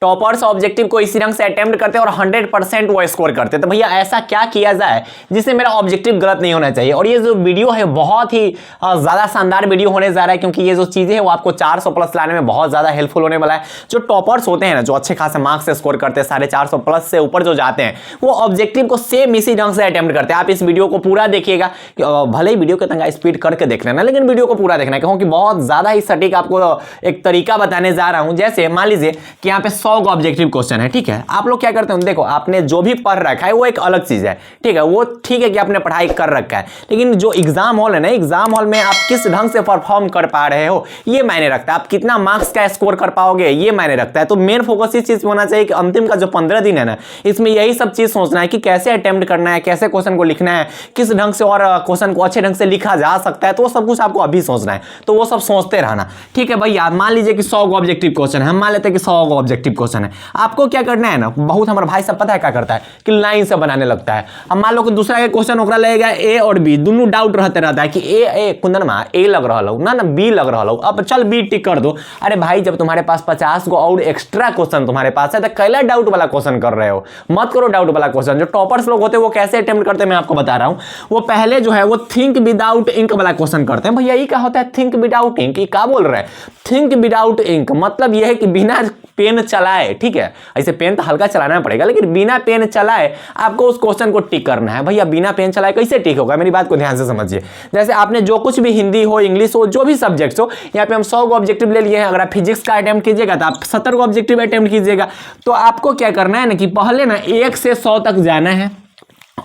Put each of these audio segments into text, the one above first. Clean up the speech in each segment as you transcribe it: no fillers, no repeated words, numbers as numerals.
Toppers objective को इसी ढंग से अटेम्प्ट करते हैं और 100% वो स्कोर करते हैं। तो भैया ऐसा क्या किया जाए जिससे मेरा ऑब्जेक्टिव गलत नहीं होना चाहिए। और ये जो वीडियो है बहुत ही ज़्यादा शानदार वीडियो होने जा रहा है, क्योंकि ये जो चीज़ें हैं वो आपको 400 प्लस लाने में बहुत ज़्यादा हेल्पफुल होने वाला है। जो टॉपर्स होते हैं ना, जो अच्छे खासे मार्क्स स्कोर करते हैं, 450 प्लस से ऊपर जो जाते हैं, वो ऑब्जेक्टिव को सेम इसी ढंग से अटेम्प्ट करते हैं। आप इस वीडियो को पूरा देखिएगा, भले ही वीडियो के तंगा स्पीड करके देख लेना, लेकिन वीडियो को पूरा देखना, क्योंकि बहुत ज़्यादा ही सटीक आपको एक तरीका बताने जा रहा हूँ। जैसे मान लीजिए कि यहाँ पे 100 का ऑब्जेक्टिव क्वेश्चन है, ठीक है। आप लोग क्या करते हैं, देखो आपने जो भी पढ़ रखा है वो एक अलग चीज़ है, ठीक है। वो ठीक है कि आपने पढ़ाई कर रखा है, लेकिन जो एग्जाम हॉल है ना, एग्जाम हॉल में आप किस ढंग से परफॉर्म कर पा रहे हो ये मायने रखता है। आप कितना मार्क्स का स्कोर कर पाओगे ये मायने रखता है। तो मेन फोकस इस चीज पे होना चाहिए कि अंतिम का जो 15 दिन है ना, इसमें यही सब चीज सोचना है कि कैसे अटेम्प्ट करना है, कैसे क्वेश्चन को लिखना है, किस ढंग से और क्वेश्चन को अच्छे ढंग से लिखा जा सकता है। तो वो सब कुछ आपको अभी सोचना है, तो वो सब सोचते रहना, ठीक है भैया। मान लीजिए कि 100 ऑब्जेक्टिव क्वेश्चन है, हम मान लेते हैं कि 100 ऑब्जेक्टिव क्वेश्चन है। आपको क्या करना है ना, बहुत हमारा भाई सब पता है क्या करता है कि लाइन से बनाने लगता है। अब मान लो कि दूसरा के क्वेश्चन ओकरा लगेगा ए और बी, दोनों डाउट रहते रहता है कि ए कुंदन मा ए लग रहा हो ना बी लग रहा हो, अब चल बी टिक कर दो। अरे भाई जब तुम्हारे पास 50 को और एक्स्ट्रा क्वेश्चन तुम्हारे पास है तो कैला डाउट वाला क्वेश्चन कर रहे हो, मत करो डाउट वाला क्वेश्चन। जो टॉपर्स लोग होते हैं वो कैसे अटेम्प्ट करते हैं मैं आपको बता रहा हूं। वो पहले जो है वो थिंक विदाउट इंक वाला क्वेश्चन करते हैं। भैया ये क्या होता है थिंक विदाउट इंक, ये क्या बोल रहे हैं? थिंक विदाउट इंक मतलब यह है कि बिना पेन चलाए, ठीक है। ऐसे पेन तो हल्का चलाना पड़ेगा, लेकिन बिना पेन चलाए आपको उस क्वेश्चन को टिक करना है। भैया बिना पेन चलाए कैसे टिक होगा, मेरी बात को ध्यान से समझिए। जैसे आपने जो कुछ भी हिंदी हो, इंग्लिश हो, जो भी सब्जेक्ट्स हो, यहाँ पे हम 100 को ऑब्जेक्टिव ले लिए हैं। अगर आप फिजिक्स का अटेम्प्ट कीजिएगा तो आप 70 को ऑब्जेक्टिव अटेम्प्ट कीजिएगा। तो आपको क्या करना है ना कि पहले ना 1 से 100 तक जाना है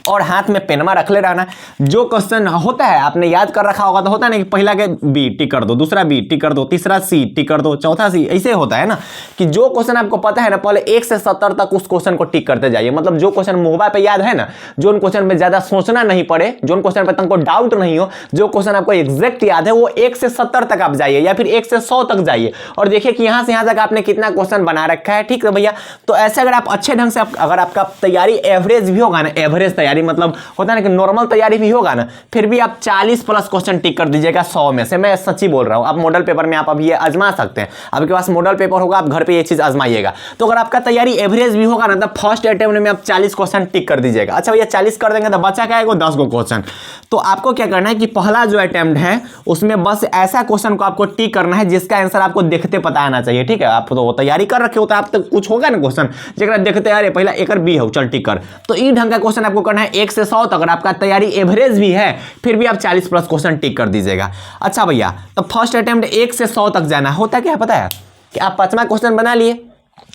और हाथ में पेनमा रख ले रहना। जो क्वेश्चन होता है आपने याद कर रखा होगा, तो होता है ना कि पहला के बी टिक कर दो, दूसरा बी टिक कर दो, तीसरा सी टिक कर दो, चौथा सी। ऐसे होता है ना कि जो क्वेश्चन आपको पता है ना, पहले 1 से 70 तक उस क्वेश्चन को टिक करते जाइए। मतलब जो क्वेश्चन मुहबा पे याद है ना, जो क्वेश्चन में ज्यादा सोचना नहीं पड़े, जो क्वेश्चन पे तुमको डाउट नहीं हो, जो क्वेश्चन आपको एग्जैक्ट याद है, वो 1 से 70 तक आप जाइए या फिर 1 से 100 तक जाइए और देखिए कि यहां से यहां तक आपने कितना क्वेश्चन बना रखा है, ठीक है भैया। तो ऐसे अगर आप अच्छे ढंग से अगर आपका तैयारी एवरेज भी होगा ना, एवरेज तैयारी मतलब होता है ना कि नॉर्मल तैयारी भी होगा ना, फिर भी आप 40 प्लस क्वेश्चन टिक कर दीजिएगा 100 में से। मैं सच्ची बोल रहा हूं। आप मॉडल पेपर में आप अभी ये आजमा सकते हैं, आपके पास मॉडल पेपर होगा, आप घर पे ये चीज आजमाइएगा। तो अगर आपका तैयारी एवरेज भी होगा ना, तो फर्स्ट अटेम्प्ट में आप 40 क्वेश्चन टिक कर दीजिएगा। अच्छा भैया 40 कर देंगे तो बचा क्या है, 10 को क्वेश्चन। तो आपको क्या करना है कि पहला जो अटेम्प्ट है उसमें बस ऐसा क्वेश्चन को आपको टिक करना है जिसका आंसर आपको देखते पता आना चाहिए, ठीक है। आप तो तैयारी कर रखे हो तो आप तो कुछ होगा ना क्वेश्चन जरा देखते यार पहला एक बी हो, चल टिक कर। तो ई ढंग का क्वेश्चन आपको करना है 1 से 100 तक। अगर आपका तैयारी एवरेज भी है फिर भी आप 40 प्लस क्वेश्चन टिक कर दीजिएगा। अच्छा भैया तो फर्स्ट अटेम्प्ट 1 से 100 तक जाना होता क्या पता है कि आप 5वां क्वेश्चन बना लिए,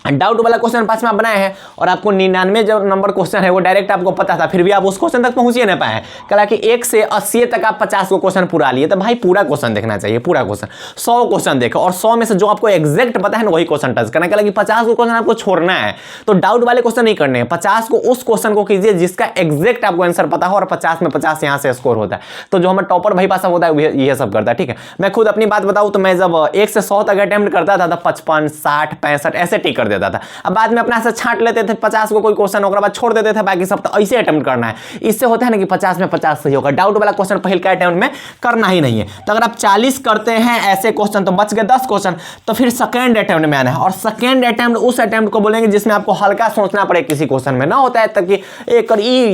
डाउट वाला क्वेश्चन 5वां बनाए हैं और आपको 99 जो नंबर क्वेश्चन है वो डायरेक्ट आपको पता था, फिर भी आप उस क्वेश्चन तक पहुंच ही नहीं पाए। कहा कि 1 से 80 तक आप 50 को क्वेश्चन पूरा लिए। तो भाई पूरा क्वेश्चन देखना चाहिए, पूरा क्वेश्चन 100 क्वेश्चन देखो और 100 में से जो आपको एग्जैक्ट पता है ना वही क्वेश्चन टच करना। कहा कि 50 को क्वेश्चन आपको छोड़ना है, तो डाउट वाले क्वेश्चन नहीं करने हैं। 50 को उस क्वेश्चन को कीजिए जिसका एग्जैक्ट आपको आंसर पता हो और 50 में 50 यहां से स्कोर होता है। तो जो हमारा टॉपर भाई पास होता है ये सब करता है, ठीक है। मैं खुद अपनी बात बताऊं तो मैं जब 1 से 100 तक अटेम्प्ट करता था तो 55, 60, 65 ऐसे टिक कर देता था। अब बाद में अपना से छांट लेते थे 50 को कोई क्वेश्चन, और बाद छोड़ देते थे बाकी सब। तो ऐसे अटेम्प्ट करना है, इससे होता है ना कि 50 में 50 सही होगा। डाउट वाला क्वेश्चन पहले का अटेम्प्ट में करना ही नहीं है। तो अगर आप 40 करते हैं ऐसे क्वेश्चन तो बच गए 10 क्वेश्चन। तो फिर सेकंड अटेम्प्ट में आना है और सेकंड अटेम्प्ट उस अटेम्प्ट को बोलेंगे जिसमें आपको हल्का सोचना पड़े किसी क्वेश्चन में। ना होता है तक कि एक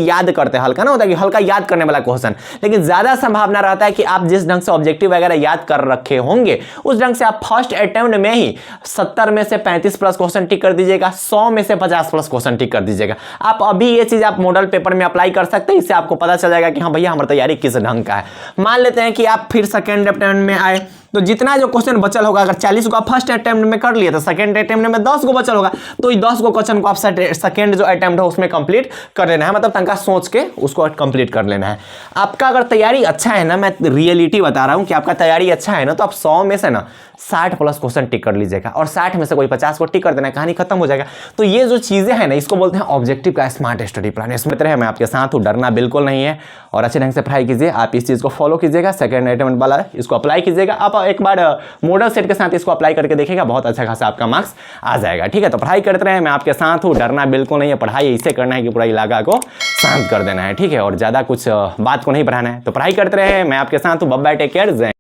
याद करते हैं हल्का, ना होता है कि हल्का याद करने वाला क्वेश्चन, लेकिन ज्यादा संभावना रहता है कि आप जिस ढंग से ऑब्जेक्टिव वगैरह याद कर रखे होंगे उस ढंग से आप फर्स्ट अटेम्प्ट में ही 70 में से 35 प्लस क्वेश्चन टिक कर दीजिएगा, 100 में से 50 प्लस क्वेश्चन टिक कर दीजिएगा। आप अभी ये चीज आप मॉडल पेपर में अप्लाई कर सकते हैं, इससे आपको पता चल जाएगा कि हाँ भैया हमारी तैयारी किस ढंग का है। मान लेते हैं कि आप फिर सेकंड अटेम्प्ट में आए तो जितना जो क्वेश्चन बचल होगा, अगर 40 को आप फर्स्ट अटेम्प्ट में कर लिए तो सेकंड अटेम्प्ट में 10 को बचल होगा। तो ये 10 को क्वेश्चन को आप सेकंड जो अटेम्प्ट है उसमें कंप्लीट कर लेना है, मतलब तंका सोच के उसको कंप्लीट कर लेना है। आपका अगर तैयारी अच्छा है ना, मैं रियलिटी बता रहा हूं कि आपका तैयारी अच्छा है ना, तो आप 100 में से ना 60 प्लस क्वेश्चन टिक कर लीजिएगा और 60 में से कोई 50 को टिक कर देना, कहानी खत्म हो जाएगा। तो ये जो चीजें हैं ना इसको बोलते हैं ऑब्जेक्टिव का स्मार्ट स्टडी प्लान। इसमें तरह मैं आपके साथ हूं, डरना बिल्कुल नहीं है और अच्छे ढंग से पढ़ाई कीजिए। आप इस चीज को फॉलो कीजिएगा, सेकंड अटेम्प्ट वाला इसको अप्लाई कीजिएगा। आप एक बार मॉडल सेट के साथ इसको अप्लाई करके देखिएगा, बहुत अच्छा खासा आपका मार्क्स आ जाएगा, ठीक है। तो पढ़ाई करते रहे, मैं आपके साथ हूँ, डरना बिल्कुल नहीं है। पढ़ाई इसे करना है कि पूरा इलाका को शांत कर देना है, ठीक है, और ज्यादा कुछ बात को नहीं बढ़ाना है। तो पढ़ाई करते रहे, मैं आपके साथ हूँ। बाय बाय, टेक केयर, जय।